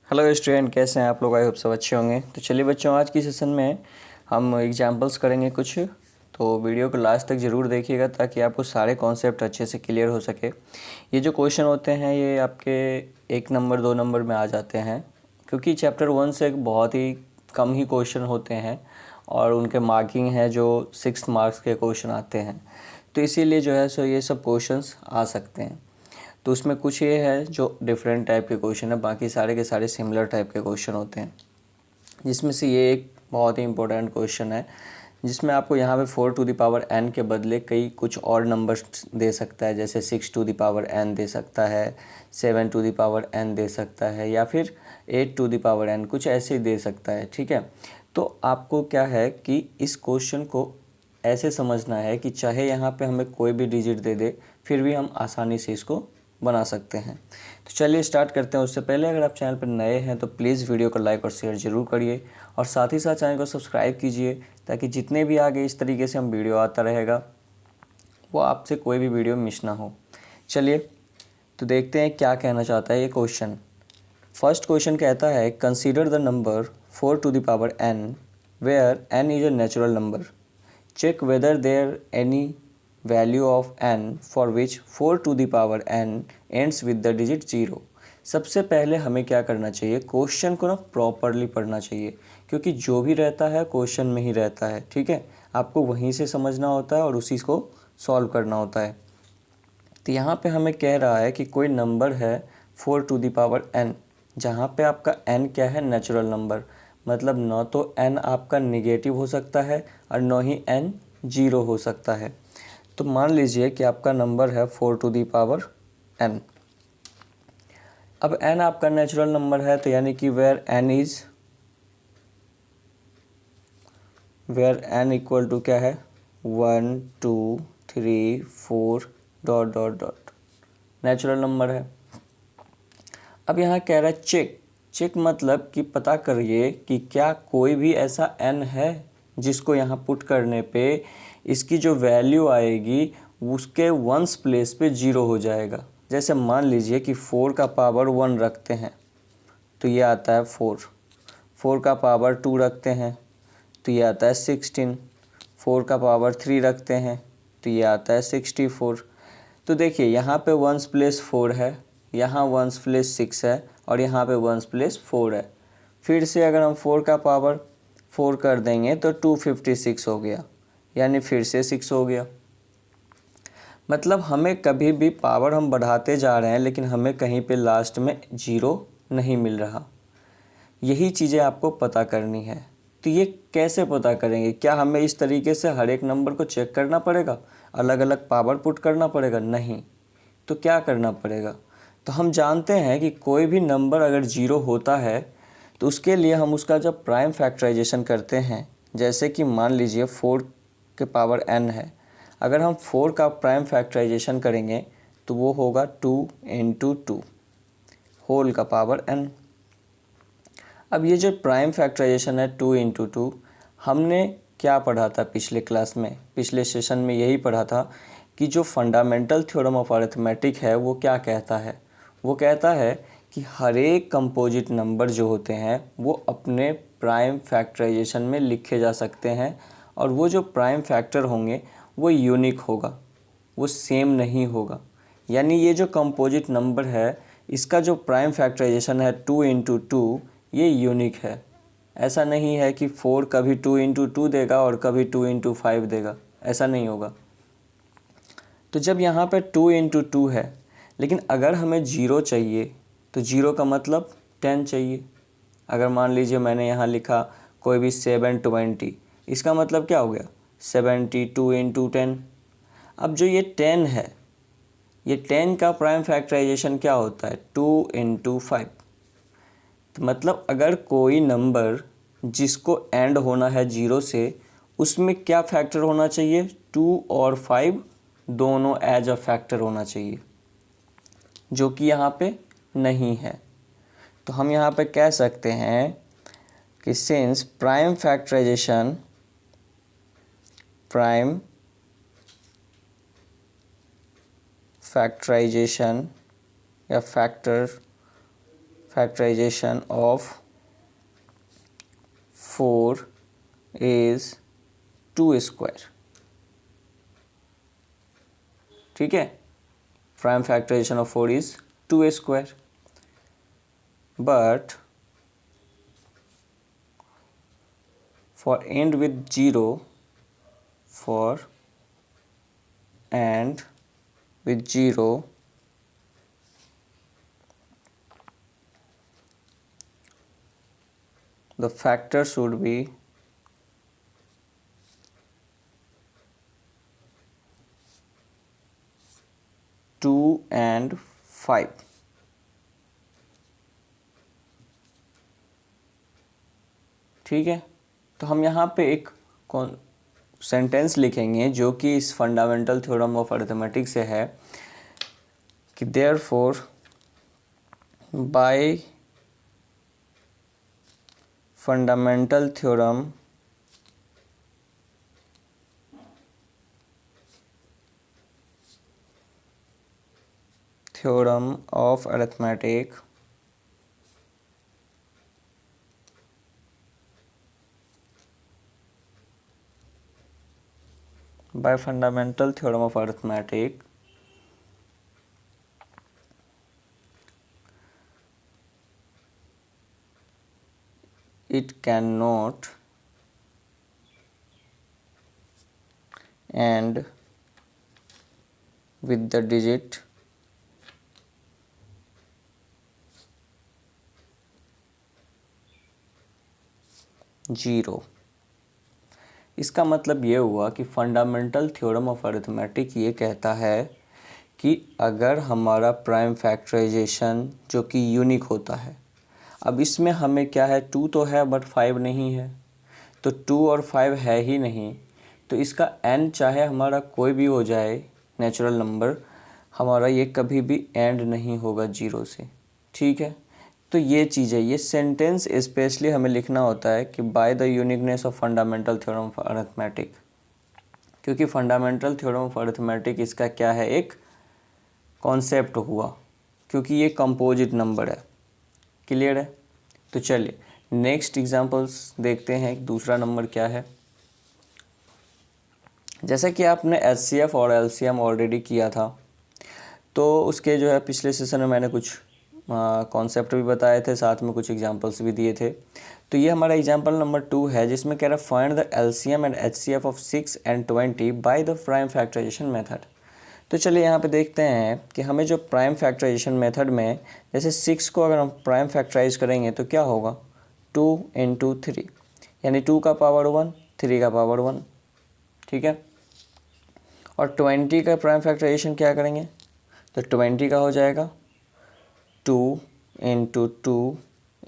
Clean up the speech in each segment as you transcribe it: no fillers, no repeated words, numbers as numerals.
Hello student, कैसे हैं आप लोग? आई होप सब अच्छे होंगे। तो चलिए बच्चों, आज की सेशन में हम एग्जांपल्स करेंगे कुछ। तो वीडियो को लास्ट तक ज़रूर देखिएगा ताकि आपको सारे कॉन्सेप्ट अच्छे से क्लियर हो सके। ये जो क्वेश्चन होते हैं ये आपके 1 नंबर 2 नंबर में आ जाते हैं, क्योंकि चैप्टर 1 से बहुत ही कम ही क्वेश्चन होते हैं और उनके मार्किंग है जो 6 मार्क्स के क्वेश्चन आते हैं। तो इसीलिए जो है सो ये सब क्वेश्चंस आ सकते हैं। तो उसमें कुछ ये है जो डिफरेंट टाइप के क्वेश्चन है, बाकी सारे के सारे सिमिलर टाइप के क्वेश्चन होते हैं। जिसमें से ये एक बहुत ही इंपॉर्टेंट क्वेश्चन है जिसमें आपको यहाँ पे 4n के बदले कई कुछ और नंबर्स दे सकता है, जैसे 6n दे सकता है, 7n दे सकता है, या फिर 8n, कुछ ऐसे ही दे सकता है। ठीक है, तो आपको क्या है कि इस क्वेश्चन को ऐसे समझना है कि चाहे यहाँ पे हमें कोई भी डिजिट दे दे फिर भी हम आसानी से इसको बना सकते हैं। तो चलिए स्टार्ट करते हैं। उससे पहले अगर आप चैनल पर नए हैं तो प्लीज़ वीडियो को लाइक और शेयर ज़रूर करिए और साथ ही साथ चैनल को सब्सक्राइब कीजिए ताकि जितने भी आगे इस तरीके से हम वीडियो आता रहेगा वो आपसे कोई भी वीडियो मिस ना हो। चलिए तो देखते हैं क्या कहना चाहता है ये क्वेश्चन। फर्स्ट क्वेश्चन कहता है consider the number 4n where n is a natural number. Check whether there any value of n for which 4n ends with the digit 0। सबसे पहले हमें क्या करना चाहिए, क्वेश्चन को ना प्रॉपरली पढ़ना चाहिए, क्योंकि जो भी रहता है क्वेश्चन में ही रहता है। ठीक है, आपको वहीं से समझना होता है और उसी को सॉल्व करना होता है। तो यहाँ पे हमें कह रहा है कि कोई नंबर है 4n, जहाँ पे आपका n क्या है, नेचुरल नंबर। मतलब न तो n आपका निगेटिव हो सकता है और न ही n 0 हो सकता है। तो मान लीजिए कि आपका नंबर है 4n। अब n आपका नेचुरल नंबर है, तो यानी कि वेयर n इक्वल टू क्या है, 1 2 3 4 dot dot dot, natural number है। अब यहाँ कह रहा है चेक। चेक मतलब कि पता करिए कि क्या कोई भी ऐसा n है जिसको यहाँ पुट करने पे इसकी जो वैल्यू आएगी उसके वंस प्लेस पे 0 हो जाएगा। जैसे मान लीजिए कि 4 का पावर 1 रखते हैं तो ये आता है 4, 4 का पावर 2 रखते हैं तो ये आता है 16, 4 का पावर 3 रखते हैं तो ये आता है 64। तो देखिए यहाँ पे वंस प्लेस 4 है, यहाँ वंस प्लेस 6 है और यहाँ पे वंस प्लेस 4 है। फिर से अगर हम 4 का पावर 4 कर देंगे तो 256 हो गया, यानी फिर से 6 हो गया। मतलब हमें कभी भी पावर हम बढ़ाते जा रहे हैं लेकिन हमें कहीं पे लास्ट में 0 नहीं मिल रहा। यही चीज़ें आपको पता करनी है। तो ये कैसे पता करेंगे? क्या हमें इस तरीके से हर एक नंबर को चेक करना पड़ेगा, अलग अलग पावर पुट करना पड़ेगा? नहीं। तो क्या करना पड़ेगा? तो हम जानते हैं कि कोई भी नंबर अगर 0 होता है तो उसके लिए हम उसका जब प्राइम फैक्टराइजेशन करते हैं, जैसे कि मान लीजिए 4 के पावर n है, अगर हम 4 का प्राइम फैक्टराइजेशन करेंगे तो वो होगा 2 × 2 होल का पावर n। अब ये जो प्राइम फैक्टराइजेशन है 2 × 2, हमने क्या पढ़ा था पिछले क्लास में, पिछले सेशन में यही पढ़ा था कि जो फंडामेंटल थ्योरम ऑफ अरिथमेटिक है वो क्या कहता है। वो कहता है कि हर एक कंपोजिट नंबर जो होते हैं वो अपने प्राइम फैक्टराइजेशन में लिखे जा सकते हैं और वो जो प्राइम फैक्टर होंगे वो यूनिक होगा, वो सेम नहीं होगा। यानी ये जो कंपोजिट नंबर है इसका जो प्राइम फैक्टराइजेशन है 2 × 2 ये यूनिक है। ऐसा नहीं है कि 4 कभी 2 × 2 देगा और कभी 2 × 5 देगा, ऐसा नहीं होगा। तो जब यहाँ पे 2 × 2 है, लेकिन अगर हमें 0 चाहिए तो 0 का मतलब 10 चाहिए। अगर मान लीजिए मैंने यहाँ लिखा कोई भी 720, इसका मतलब क्या हो गया, 72 × 10। अब जो ये 10 है, ये 10 का प्राइम फैक्टराइजेशन क्या होता है, 2 × 5। तो मतलब अगर कोई नंबर जिसको एंड होना है 0 से, उसमें क्या फैक्टर होना चाहिए, 2 और 5 दोनों एज अ फैक्टर होना चाहिए, जो कि यहाँ पे नहीं है। तो हम यहाँ पे कह सकते हैं कि सिंस प्राइम फैक्टराइजेशन या factorization of 4 is 2 square. ठीक है, prime factorization of 4 is 2 square. But for end with 0, for and with 0, the factor should be 2 and 5. ठीक है, तो हम यहाँ पे एक सेंटेंस लिखेंगे जो कि इस फंडामेंटल थ्योरम ऑफ अरिथमेटिक से है कि therefore by fundamental theorem of arithmetic by fundamental theorem of arithmetic, it cannot end with the digit 0. इसका मतलब ये हुआ कि फंडामेंटल थ्योरम ऑफ अरिथमेटिक ये कहता है कि अगर हमारा प्राइम फैक्टराइजेशन जो कि यूनिक होता है, अब इसमें हमें क्या है, 2 तो है बट 5 नहीं है, तो 2 और 5 है ही नहीं, तो इसका n चाहे हमारा कोई भी हो जाए नेचुरल नंबर, हमारा ये कभी भी एंड नहीं होगा 0 से. ठीक है, तो ये चीज़ है, ये सेंटेंस स्पेशली हमें लिखना होता है कि by the uniqueness of fundamental theorem of arithmetic, क्योंकि फंडामेंटल थ्योरम ऑफ अरिथमेटिक इसका क्या है, एक कॉन्सेप्ट हुआ, क्योंकि ये कंपोजिट नंबर है. क्लियर है, तो चलिए नेक्स्ट एग्जांपल्स देखते हैं. दूसरा नंबर क्या है, जैसा कि आपने एचसीएफ और एलसीएम ऑलरेडी किया था, तो उसके जो है पिछले सेशन में मैंने कुछ कॉन्सेप्ट भी बताए थे, साथ में कुछ एग्जांपल्स भी दिए थे. तो ये हमारा एग्जांपल नंबर 2 है, जिसमें कह रहा है find the LCM and HCF of 6 and 20 by the prime factorisation method. तो चलिए यहाँ पे देखते हैं कि हमें जो प्राइम फैक्टराइजेशन मेथड में, जैसे 6 को अगर हम प्राइम फैक्टराइज करेंगे तो क्या होगा, 2 × 3, यानी 2 का पावर 1, 3 का पावर 1. ठीक है, और 20 का प्राइम फैक्टराइजेशन क्या करेंगे, तो 20 का हो जाएगा 2 × 2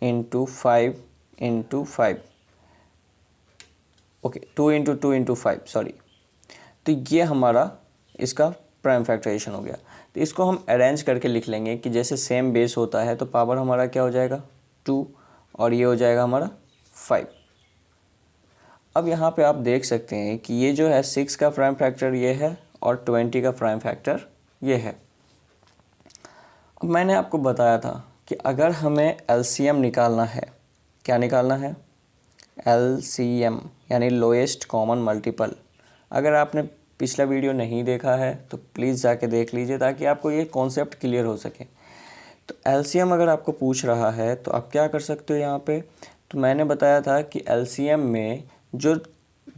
× 5 × 5. Okay, 2 × 2 × 5, sorry. तो ये हमारा इसका प्राइम फैक्टराइजेशन हो गया. तो इसको हम अरेंज करके लिख लेंगे कि जैसे सेम बेस होता है, तो पावर हमारा क्या हो जाएगा, 2, और ये हो जाएगा हमारा 5. अब यहाँ पे आप देख सकते हैं कि ये जो है 6 का प्राइम फैक्टर ये है और 20 का प्राइम फैक्टर ये है. अब मैंने आपको बताया था कि अगर हमें एलसीएम निकालना है, क्या निकालना है, एलसीएम यानी लोएस्ट कॉमन मल्टीपल. अगर आपने पिछला वीडियो नहीं देखा है तो प्लीज़ जाके देख लीजिए, ताकि आपको ये कॉन्सेप्ट क्लियर हो सके. तो एलसीएम अगर आपको पूछ रहा है तो आप क्या कर सकते हो यहाँ पे, तो मैंने बताया था कि एलसीएम में जो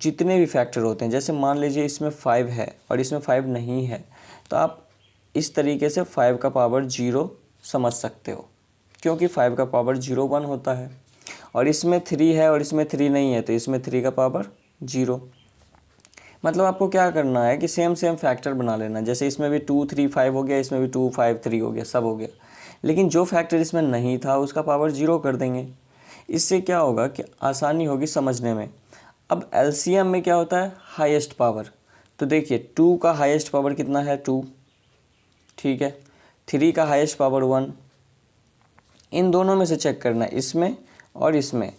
जितने भी फैक्टर होते हैं, जैसे मान लीजिए इसमें 5 है और इसमें 5 नहीं है, तो आप इस तरीके से 5 का पावर 0 समझ सकते हो, क्योंकि 5 का पावर 0 1 होता है, और इसमें 3 है और इसमें 3 नहीं है, तो इसमें 3 का पावर 0. मतलब आपको क्या करना है कि सेम फैक्टर बना लेना, जैसे इसमें भी 2 3 5 हो गया, इसमें भी 2 5 3 हो गया, सब हो गया, लेकिन जो फैक्टर इसमें नहीं था उसका पावर 0 कर देंगे. इससे क्या होगा कि आसानी होगी समझने में. अब एलसीएम में क्या होता है, हाईएस्ट पावर. तो देखिए 2 का हाईएस्ट पावर कितना है, 2. ठीक है, 3 का हाईएस्ट पावर 1. इन दोनों में से चेक करना है, इसमें और इसमें.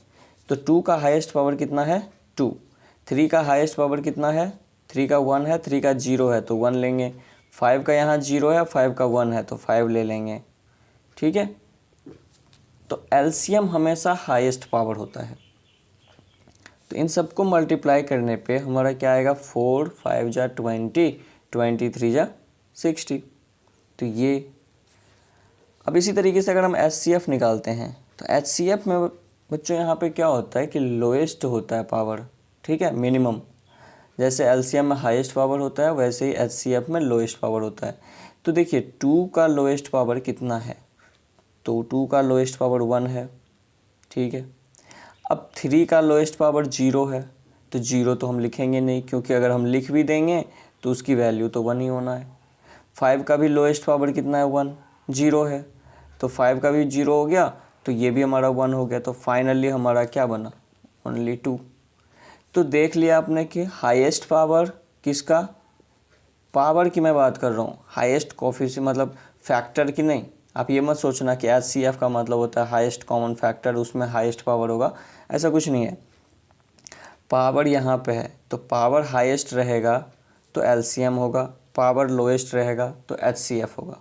तो 2 का हाईएस्ट पावर कितना है, 2. 3 का हाईएस्ट पावर कितना है, 3 का 1 है, 3 का 0 है तो 1 लेंगे. 5 का यहाँ 0 है, 5 का 1 है तो 5 ले लेंगे. ठीक है, तो एलसीएम हमेशा हाईएस्ट पावर होता है। तो इन सबको मल्टीप्लाई करने पे हमारा क्या आएगा, 4 5 जा 20, 23 जा 60। तो ये अब इसी तरीके से अगर हम एचसीएफ निकालते हैं तो एचसीएफ में बच्चों यहाँ पे क्या होता है कि लोएस्ट होता है पावर, ठीक है, मिनिमम। जैसे एलसीएम में हाईएस्ट पावर होता है वैसे ही एचसीएफ में लोएस्ट पावर होता है। तो देखिए 2 का लोएस्ट पावर कितना है, तो 2 का लोएस्ट पावर 1 है, ठीक है। अब 3 का लोएस्ट पावर 0 है, तो 0 तो हम लिखेंगे नहीं, क्योंकि अगर हम लिख भी देंगे तो उसकी वैल्यू तो 1 ही होना है। 5 का भी लोएस्ट पावर कितना है, 1, 0 है, तो 5 का भी 0 हो गया, तो ये भी हमारा 1 हो गया। तो फाइनली हमारा क्या बना, ओनली 2। तो देख लिया आपने कि हाईएस्ट पावर किसका, पावर की मैं बात कर रहा हूँ, हाईएस्ट कोफिशिएंट मतलब फैक्टर की नहीं। आप ये मत सोचना कि एचसीएफ का मतलब होता है हाईएस्ट कॉमन फैक्टर, उसमें हाईएस्ट पावर होगा, ऐसा कुछ नहीं है। पावर यहाँ पे है तो पावर हाईएस्ट रहेगा तो एलसीएम होगा, पावर लोएस्ट रहेगा तो एचसीएफ होगा।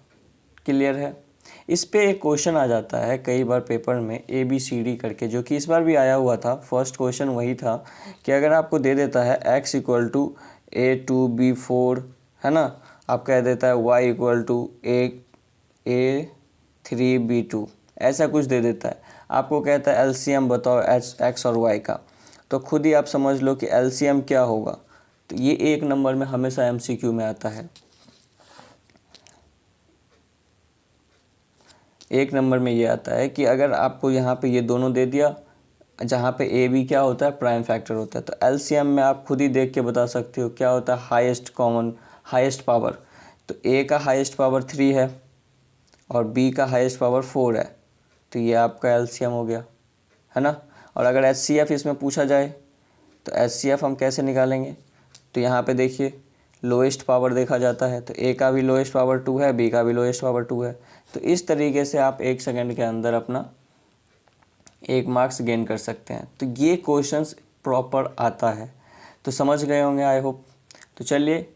क्लियर है। इस पे एक क्वेश्चन आ जाता है कई बार पेपर में ABCD करके, जो कि इस बार भी आया हुआ था। फर्स्ट क्वेश्चन वही था कि अगर आपको दे देता है x = A2B4, है ना, आप कह देता है y = A3B2, ऐसा कुछ दे देता है, आपको कहता है एलसीएम बताओ x और y का, तो खुद ही आप समझ लो कि एलसीएम क्या होगा। तो ये 1 नंबर में हमेशा MCQ में आता है। 1 नंबर में ये आता है कि अगर आपको यहाँ पे ये दोनों दे दिया, जहाँ पे ए बी क्या होता है, प्राइम फैक्टर होता है, तो एलसीएम में आप खुद ही देख के बता सकते हो क्या होता है, हाईएस्ट पावर। तो ए का हाईएस्ट पावर 3 है और बी का हाईएस्ट पावर 4 है, तो ये आपका एलसीएम हो गया, है ना। और अगर एचसीएफ इसमें पूछा जाए तो एचसीएफ हम कैसे निकालेंगे, तो यहाँ पे देखिए लोएस्ट पावर देखा जाता है, तो ए का भी लोएस्ट पावर 2 है, बी का भी लोएस्ट पावर 2 है। तो इस तरीके से आप 1 सेकंड के अंदर अपना 1 मार्क्स गेन कर सकते हैं। तो ये क्वेश्चंस प्रॉपर आता है, तो समझ गए होंगे आई होप। तो चलिए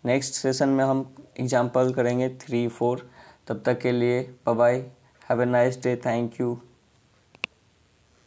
नेक्स्ट सेशन में हम एग्जाम्पल करेंगे 3 4। तब तक के लिए bye bye, have a nice day, thank you.